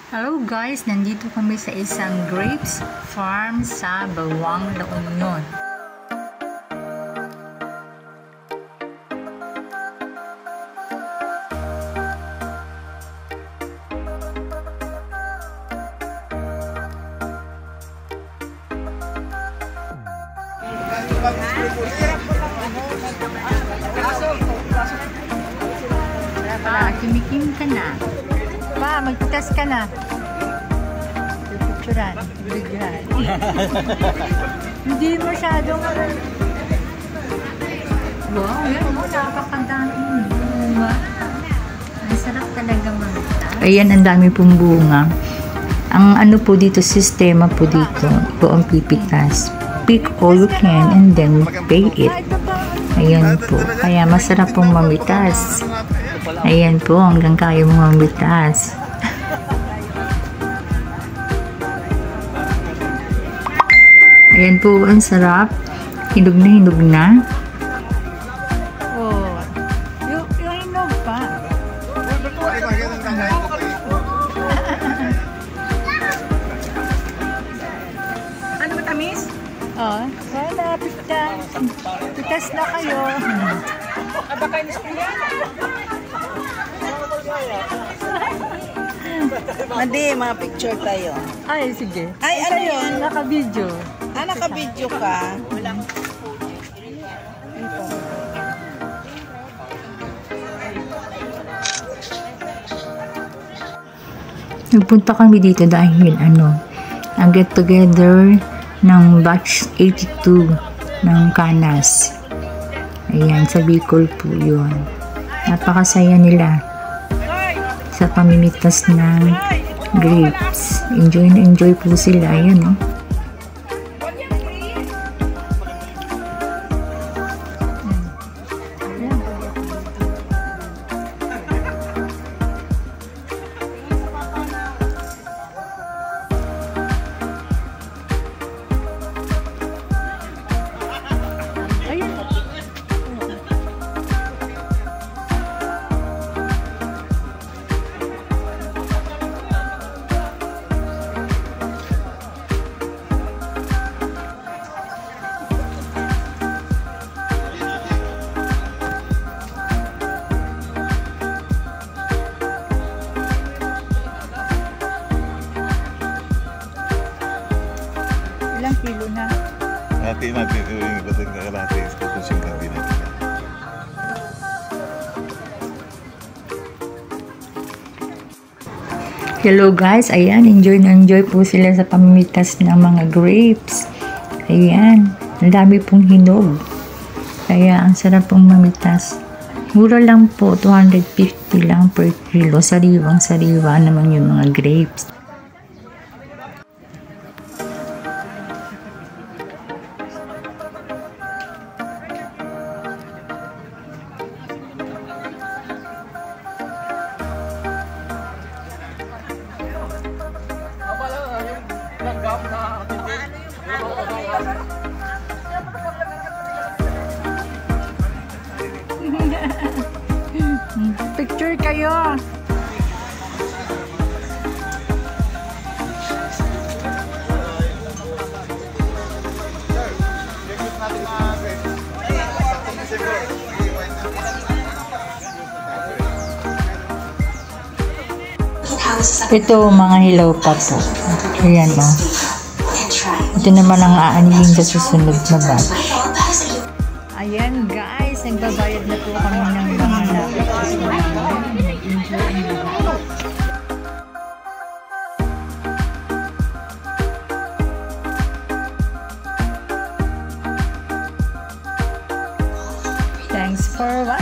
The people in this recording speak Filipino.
Hello guys, nandito kami sa isang grapes farm sa Bawang, La Union. Kimikim ka na. Pa, magtas ka na. Picturean, videohan. Hindi masyadong wow, yan mo, napakadaming bunga. Ang sarap talaga magtas. Ayan, ang dami pong bunga. Ang ano po dito, sistema po dito, ito ang pipitas. Pick all you can and then pay it. Ayan po, kaya masarap pong mamitas. Ayan po, hanggang kaya mong mamitas. Ayan po, ang sarap. Hinog na. Oh, yung hinog pa. Ano ba tamis? Oh, wala, pitas. Pitas na kayo. Baka inis ko yan. Madi, mga picture tayo. Ay, sige. Ay, ano yun? Naka-video. Naka-video ka. Nagpunta kami dito dahil ang get together ng batch 82 ng Canas. Ayan, sa Bicol po yun. Napakasaya nila sa pamimitas ng grapes. Enjoy na enjoy po sila. Ayan, no? Ilang kilo na? Hati natin yung ibating kakalati. Tapos yung hati natin. Hello guys, ayan, enjoy na enjoy po sila sa pamimitas ng mga grapes. Ayan, ang dami pong hinog. Kaya ang sarap pong mamitas. Mura lang po, 250 lang per kilo. Sariwang-sariwa naman yung mga grapes. Picture kayo. Ito mga hilaw pa po. Ayan o. Ito naman ang aanihin sa susunod na batch. Ayan guys, nagbabayad na po kami ng mga lapis. Nag-enjoy ang lahat. Thanks for watching.